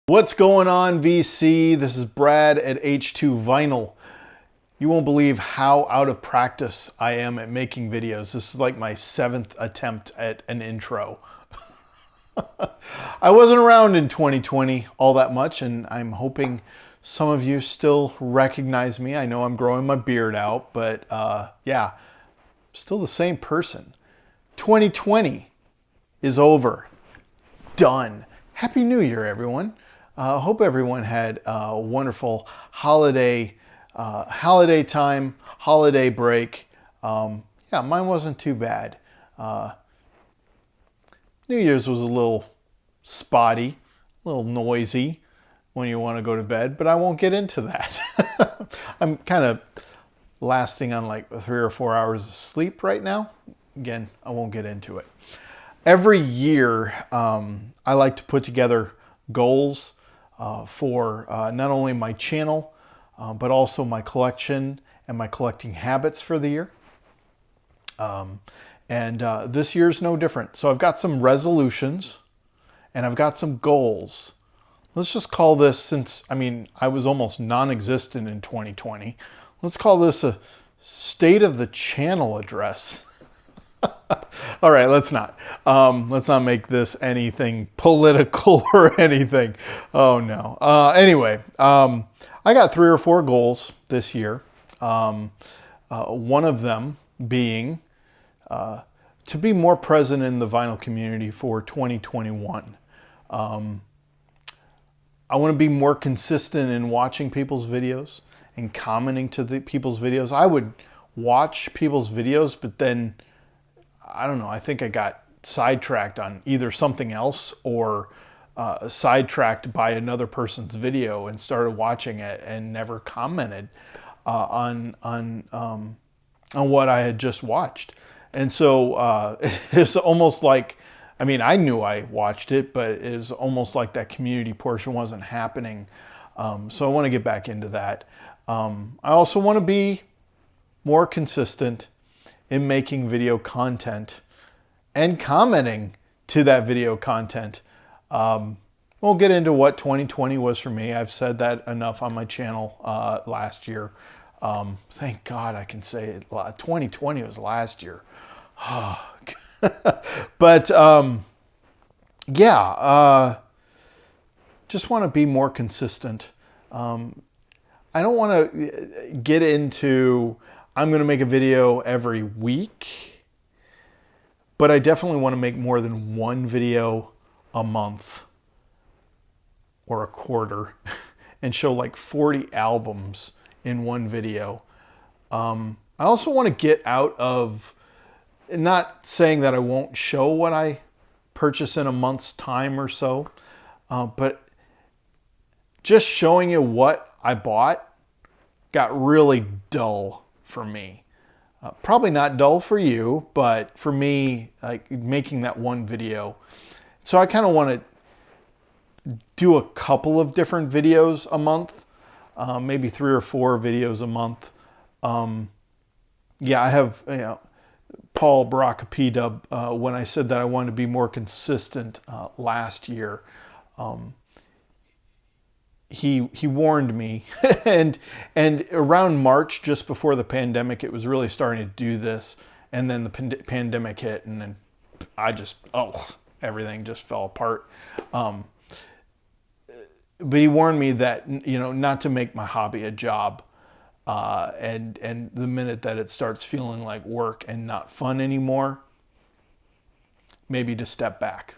What's going on, VC? This is Brad at H2Vinyl. You won't believe how out of practice I am at making videos. This is like my 7th attempt at an intro. I wasn't around in 2020 all that much, and I'm hoping some of you still recognize me. I know I'm growing my beard out, but yeah, still the same person. 2020 is over. Done. Happy New Year, everyone. Hope everyone had a wonderful holiday time, holiday break. Yeah, mine wasn't too bad. New Year's was a little spotty, a little noisy when you want to go to bed, but I won't get into that. I'm kind of lasting on like 3 or 4 hours of sleep right now. Again, I won't get into it. Every year, I like to put together goals for not only my channel, but also my collection and my collecting habits for the year. This year's no different. So I've got some resolutions and I've got some goals. Let's just call this, since, I was almost non-existent in 2020. Let's call this a state of the channel address. All right, let's not make this anything political or anything. Oh no. Anyway, I got 3 or 4 goals this year. One of them being to be more present in the vinyl community for 2021. I want to be more consistent in watching people's videos and commenting to the people's videos. I would watch people's videos, but then I don't know, I think I got sidetracked on either something else or sidetracked by another person's video and started watching it and never commented on what I had just watched. And so it's almost like, I knew I watched it, but it's almost like that community portion wasn't happening. So I want to get back into that. I also want to be more consistent in making video content and commenting to that video content. We'll get into what 2020 was for me. I've said that enough on my channel last year. Thank God I can say it. 2020 was last year. But yeah, just want to be more consistent. I don't want to get into I'm going to make a video every week, but I definitely want to make more than one video a month or a quarter and show like 40 albums in one video. I also want to get out of, not saying that I won't show what I purchase in a month's time or so, but just showing you what I bought got really dull for me. Probably not dull for you, but for me, like making that one video. So I kind of want to do a couple of different videos a month, maybe 3 or 4 videos a month. Yeah, I have, Paul Baraka P-Dub, when I said that I wanted to be more consistent last year, he warned me, and around March, just before the pandemic, it was really starting to do this, and then the pandemic hit, and then everything just fell apart. But he warned me that, not to make my hobby a job, and the minute that it starts feeling like work and not fun anymore, maybe to step back.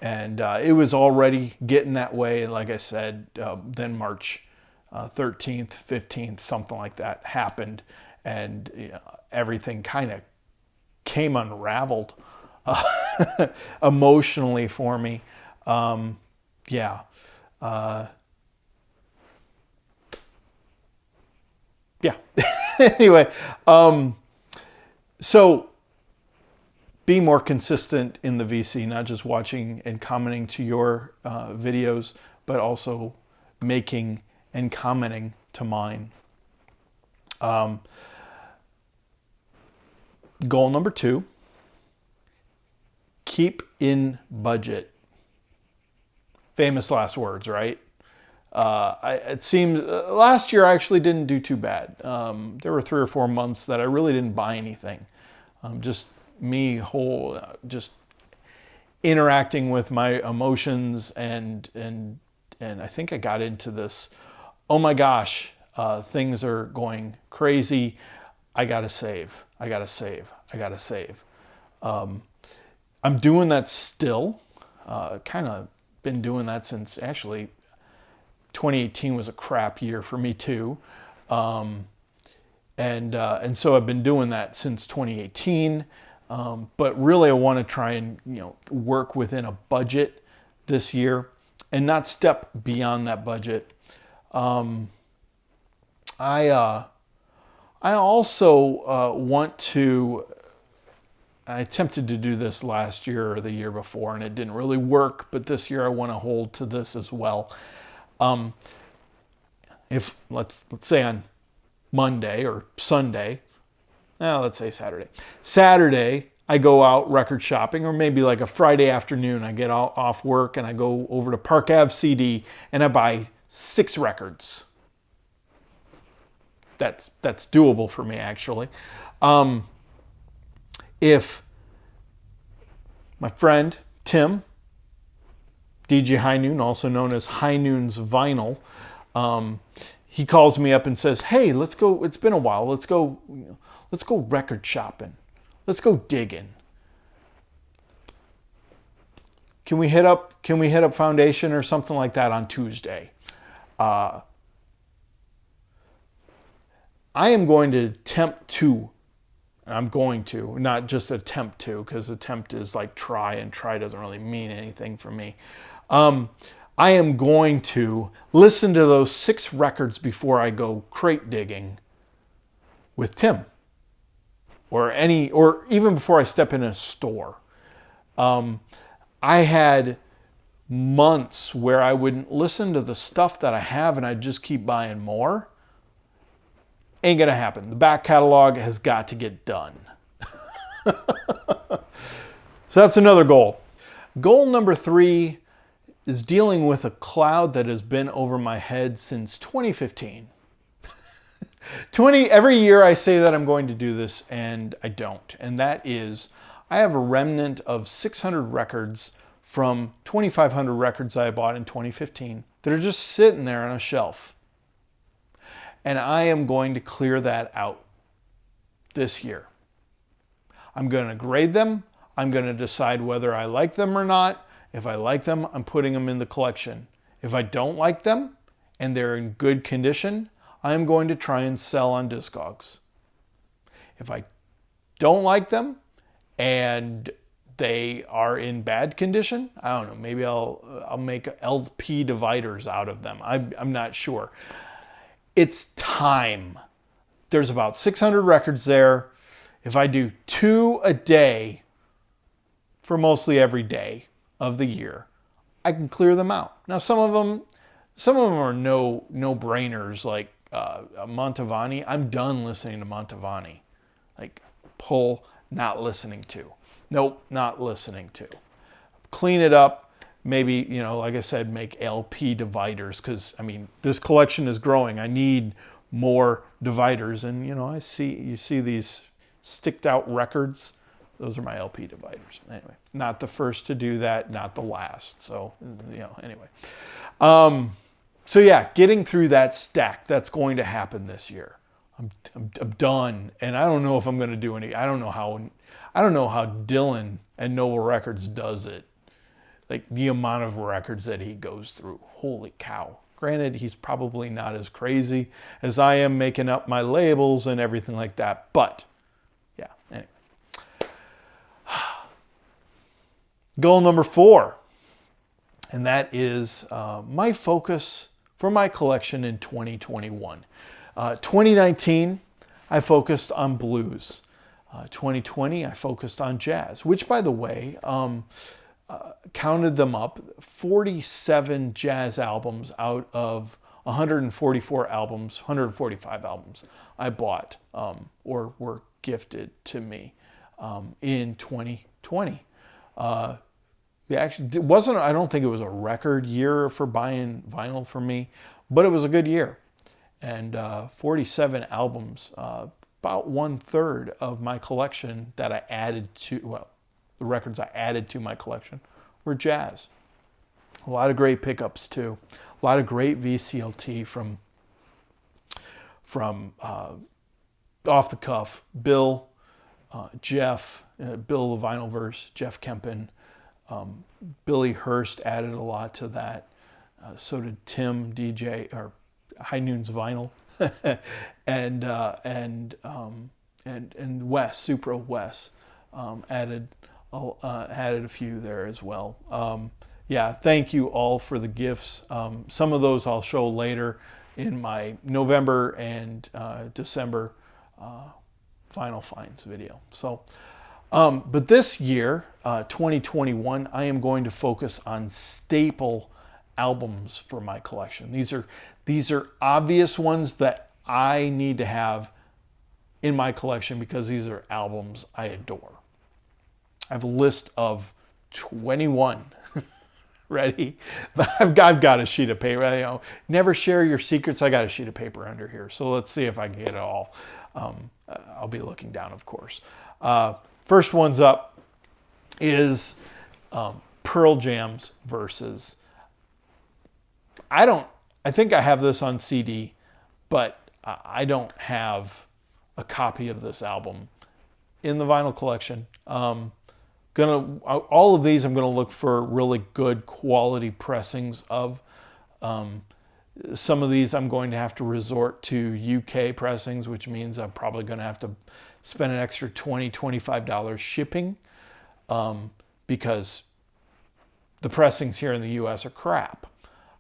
And it was already getting that way. And like I said, then March 13th, 15th, something like that happened. And everything kind of came unraveled emotionally for me. Yeah. Yeah. Anyway, so be more consistent in the VC, not just watching and commenting to your videos, but also making and commenting to mine. Goal number 2, keep in budget. Famous last words, right? It seems last year I actually didn't do too bad. There were 3 or 4 months that I really didn't buy anything. Just me just interacting with my emotions and I think I got into this, oh my gosh, things are going crazy. I gotta save. I gotta save. I gotta save. I'm doing that still. Kind of been doing that since actually 2018 was a crap year for me too. And so I've been doing that since 2018. But really I want to try and, work within a budget this year and not step beyond that budget. I also want to, I attempted to do this last year or the year before and it didn't really work, but this year I want to hold to this as well. If let's say on Monday or Sunday, let's say Saturday, I go out record shopping, or maybe like a Friday afternoon, I get off work and I go over to Park Ave CD and I buy 6 records. That's doable for me, actually. If my friend Tim, DJ High Noon, also known as High Noon's Vinyl, he calls me up and says, "Hey, let's go. It's been a while. Let's go record shopping. Let's go digging. Can we hit up Foundation or something like that on Tuesday?" I am going to attempt to. I'm going to, not just attempt to, because attempt is like try, and try doesn't really mean anything for me. I am going to listen to those 6 records before I go crate digging with Tim, or even before I step in a store. I had months where I wouldn't listen to the stuff that I have and I'd just keep buying more. Ain't gonna happen. The back catalog has got to get done. So that's another goal. Goal number 3 is dealing with a cloud that has been over my head since 2015. Every year I say that I'm going to do this and I don't. And that is, I have a remnant of 600 records from 2,500 records I bought in 2015 that are just sitting there on a shelf. And I am going to clear that out this year. I'm going to grade them. I'm going to decide whether I like them or not. If I like them, I'm putting them in the collection. If I don't like them and they're in good condition, I'm going to try and sell on Discogs. If I don't like them and they are in bad condition, I don't know, maybe I'll make LP dividers out of them. I'm not sure. It's time. There's about 600 records there. If I do 2 a day for mostly every day of the year, I can clear them out. Now, some of them are no-brainers, like Mantovani. I'm done listening to Mantovani. Like, pull, not listening to. Nope, not listening to. Clean it up. Maybe, like I said, make LP dividers, because, this collection is growing. I need more dividers. And, you see these sticked out records. Those are my LP dividers. Anyway, not the first to do that, not the last. So, anyway. So yeah, getting through that stack, that's going to happen this year. I'm done. And I don't know if I'm going to do any, I don't know how Dylan and Noble Records does it. Like, the amount of records that he goes through. Holy cow. Granted, he's probably not as crazy as I am making up my labels and everything like that. But, yeah, anyway. Goal number 4. And that is my focus for my collection in 2021. 2019, I focused on blues. 2020, I focused on jazz, which, by the way, counted them up, 47 jazz albums out of 145 albums I bought or were gifted to me in 2020. it wasn't, I don't think it was a record year for buying vinyl for me, but it was a good year. And 47 albums, about 1/3 of my collection that I added to, well, the records I added to my collection were jazz. A lot of great pickups too. A lot of great VCLT from off the cuff. Bill, Jeff, Bill the Vinyl Verse, Jeff Kempen, Billy Hurst added a lot to that. So did Tim DJ or High Noon's Vinyl, and Wes, Supro Wes, added a few there as well. Yeah, thank you all for the gifts. Some of those I'll show later in my November and December Vinyl Finds video. So, but this year, 2021, I am going to focus on staple albums for my collection. These are obvious ones that I need to have in my collection because these are albums I adore. I have a list of 21. Ready? I've got a sheet of paper. You know, never share your secrets. I got a sheet of paper under here. So let's see if I can get it all. I'll be looking down, of course. First one's up is Pearl Jam's Versus. I think I have this on CD, but I don't have a copy of this album in the vinyl collection. All of these I'm gonna look for really good quality pressings of. Some of these I'm going to have to resort to UK pressings, which means I'm probably going to have to spend an extra $20, $25 shipping, because the pressings here in the US are crap.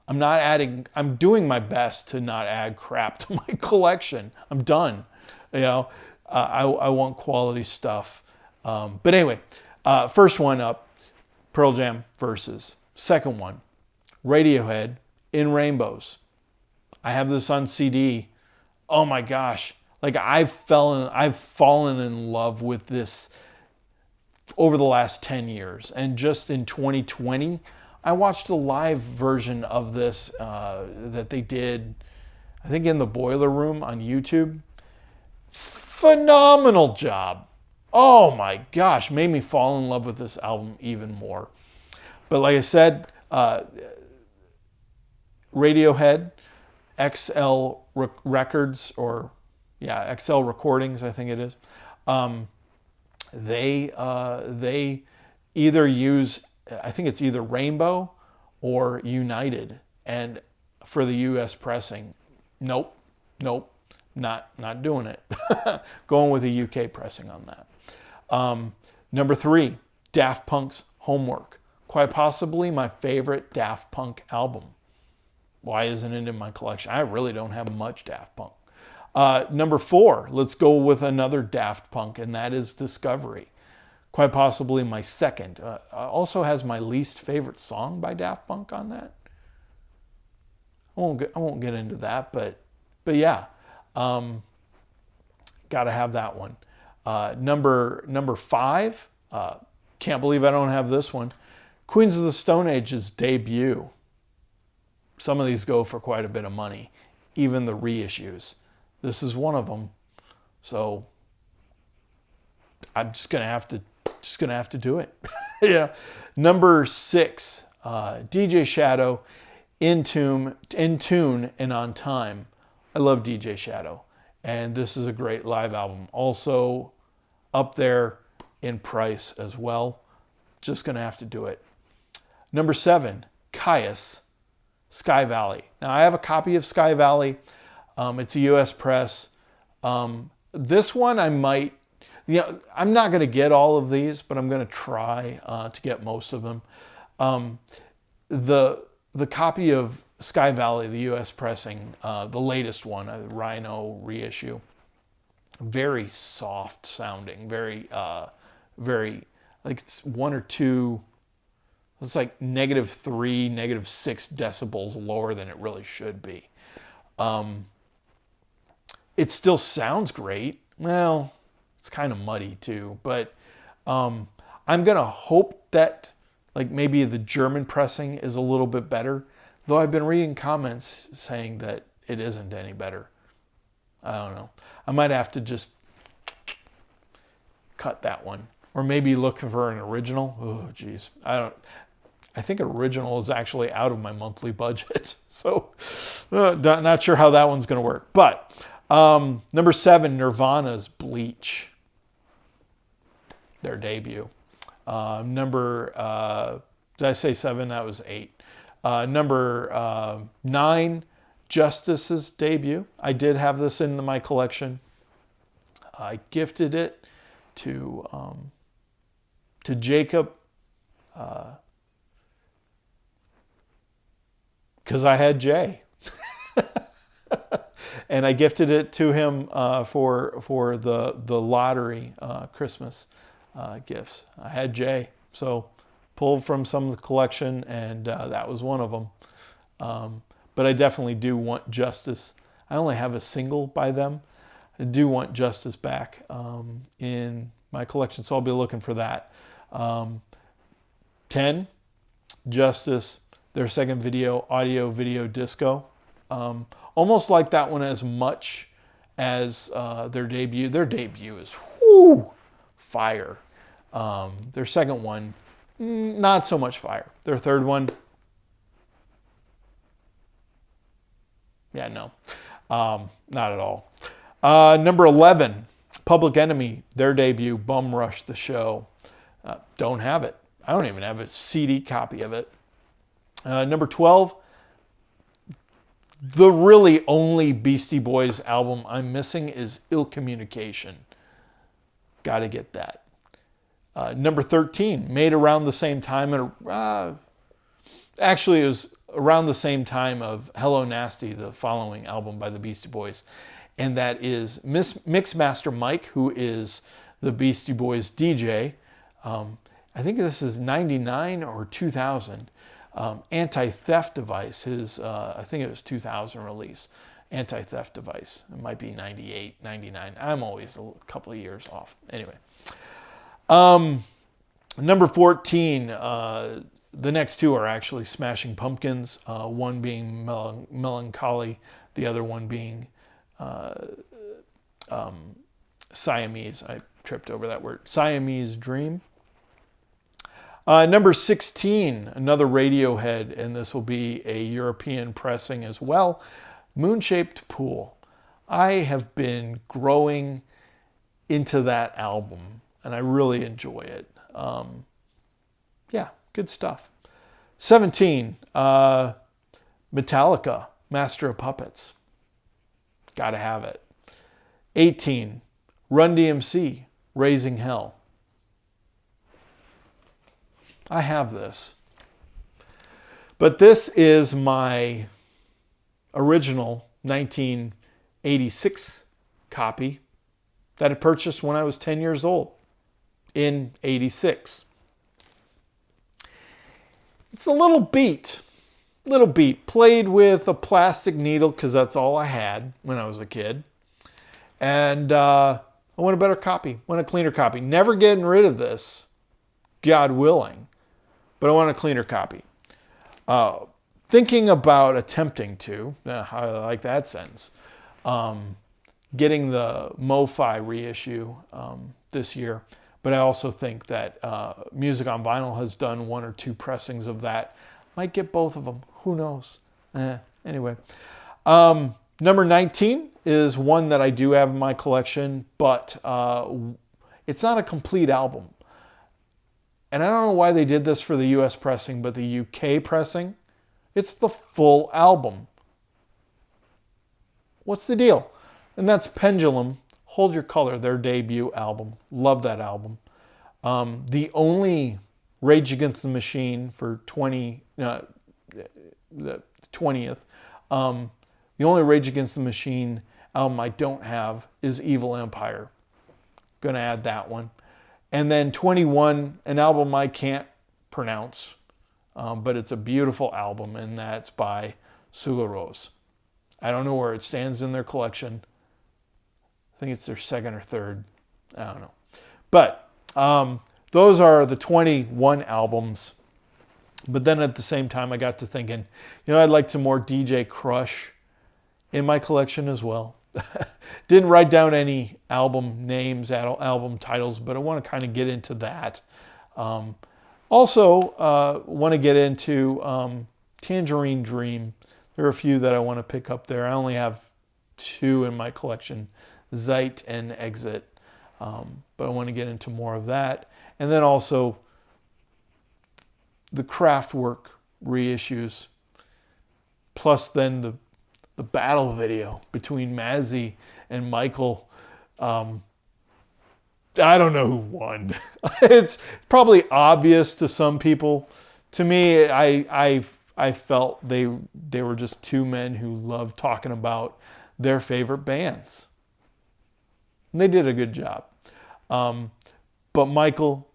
I'm doing my best to not add crap to my collection. I'm done. You know, I want quality stuff. But anyway, first one up, Pearl Jam Versus. Second one, Radiohead, In Rainbows. I have this on CD. Oh my gosh. Like I've fallen in love with this over the last 10 years. And just in 2020, I watched a live version of this that they did, I think in the Boiler Room on YouTube. Phenomenal job. Oh my gosh, made me fall in love with this album even more. But like I said, Radiohead, XL Records, or yeah, XL Recordings, I think it is. They either use, I think it's either Rainbow or United, and for the US pressing, nope, not doing it. Going with a UK pressing on that. Number 3, Daft Punk's Homework. Quite possibly my favorite Daft Punk album. Why isn't it in my collection? I really don't have much Daft Punk. Number 4, let's go with another Daft Punk, and that is Discovery. Quite possibly my second. Also has my least favorite song by Daft Punk on that. I won't get into that, but yeah, gotta have that one. Number 5, can't believe I don't have this one. Queens of the Stone Age's debut. Some of these go for quite a bit of money, even the reissues. This is one of them, so I'm just gonna have to do it. Yeah. Number 6, DJ Shadow, In Tune and On Time. I love DJ Shadow, and this is a great live album. Also up there in price as well. Just gonna have to do it. Number 7, Caius, Sky Valley. Now I have a copy of Sky Valley. It's a US press. This one I might, I'm not going to get all of these, but I'm going to try to get most of them. The copy of Sky Valley, the US pressing, the latest one, Rhino reissue, very soft sounding, very like it's 1 or 2. It's like -3, -6 decibels lower than it really should be. It still sounds great. Well, it's kind of muddy too, but I'm going to hope that like maybe the German pressing is a little bit better, though I've been reading comments saying that it isn't any better. I don't know. I might have to just cut that one, or maybe look for an original. Oh, geez, I think original is actually out of my monthly budget, so not sure how that one's going to work. But number 7, Nirvana's Bleach, their debut. Did I say 7? That was 8. Number 9, Justice's debut. I did have this in my collection. I gifted it to Jacob because I had Jay. And I gifted it to him for the lottery Christmas gifts. I had Jay, so pulled from some of the collection, and that was one of them. But I definitely do want Justice. I only have a single by them. I do want Justice back in my collection, so I'll be looking for that. 10, Justice, their second video, Audio Video Disco. Almost like that one as much as their debut. Their debut is fire. Their second one, not so much fire. Their third one, no, not at all. Number 11, Public Enemy, their debut, Bum Rush the Show. Don't have it. I don't even have a CD copy of it. Number 12, the really only Beastie Boys album I'm missing is Ill Communication. Got to get that. Number 13, made around the same time. Actually, it was around the same time of Hello Nasty, the following album by the Beastie Boys. And that is Mixmaster Mike, who is the Beastie Boys DJ. I think this is 99 or 2000. Anti-Theft Device, I think it was 2000 release. Anti-Theft Device. It might be 98, 99. I'm always a couple of years off. Anyway. Number 14, the next two are actually Smashing Pumpkins. One being Melancholy, the other one being Siamese. I tripped over that word. Siamese Dream. Number 16, another Radiohead, and this will be a European pressing as well. Moon-Shaped Pool. I have been growing into that album, and I really enjoy it. Good stuff. 17, Metallica, Master of Puppets. Gotta have it. 18, Run DMC, Raising Hell. I have this. But this is my original 1986 copy that I purchased when I was 10 years old in 86. It's a little beat, played with a plastic needle because that's all I had when I was a kid. And I want a better copy, want a cleaner copy. Never getting rid of this, God willing, but I want a cleaner copy. Thinking about attempting to, I like that sentence, getting the MoFi reissue this year. But I also think that Music on Vinyl has done 1 or 2 pressings of that. Might get both of them. Who knows? Anyway. Number 19 is one that I do have in my collection, but it's not a complete album. And I don't know why they did this for the US pressing, but the UK pressing, it's the full album. What's the deal? And that's Pendulum, Hold Your Color, their debut album. Love that album. The only Rage Against the Machine for the 20th, the only Rage Against the Machine album I don't have is Evil Empire. Gonna add that one. And then 21, an album I can't pronounce, but it's a beautiful album, and that's by Sugarrose. I don't know where it stands in their collection. I think it's their second or third. I don't know. But those are the 21 albums But then at the same time, I got to thinking, I'd like some more DJ Crush in my collection as well. Didn't write down any album names, album titles, but I want to kind of get into that. Also, want to get into Tangerine Dream. There are a few that I want to pick up there. I only have 2 in my collection, Zeit and Exit. But I want to get into more of that. And then also the Kraftwerk reissues, plus then the battle video between Mazzy and Michael. I don't know who won. It's probably obvious to some people. To me, I felt they were just 2 men who loved talking about their favorite bands. And they did a good job. But Michael,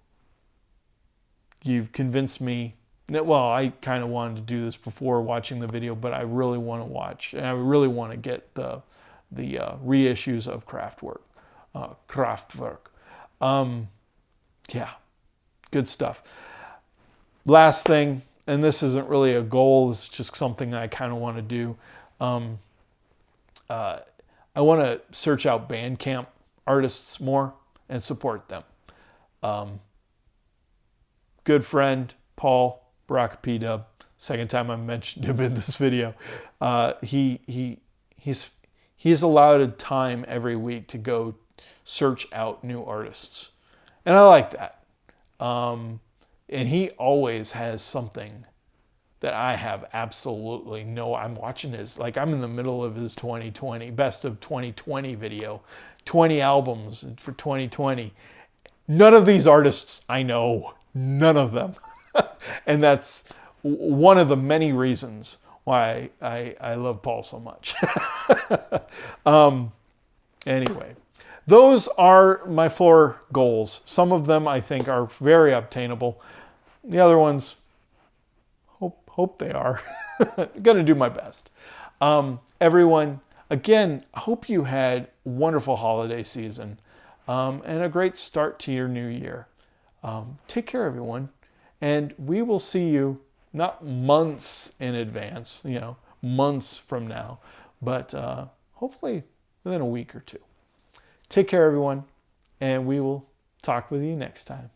you've convinced me. Well, I kind of wanted to do this before watching the video, but I really want to watch, and I really want to get the reissues of Kraftwerk. Yeah, good stuff. Last thing, and this isn't really a goal, this is just something I kind of want to do. I want to search out Bandcamp artists more and support them. Good friend, Paul, Baraka P-Dub, second time I mentioned him in this video. He's allowed time every week to go search out new artists. And I like that. And he always has something that I have absolutely no. I'm watching his, like I'm in the middle of his 2020, best of 2020 video, 20 albums for 2020. None of these artists I know, none of them. And that's one of the many reasons why I love Paul so much. Anyway, those are my 4 goals. Some of them I think are very obtainable. The other ones, hope they are. I'm going to do my best. Everyone, again, I hope you had a wonderful holiday season and a great start to your new year. Take care, everyone. And we will see you not months in advance, months from now, but hopefully within a week or 2. Take care, everyone, and we will talk with you next time.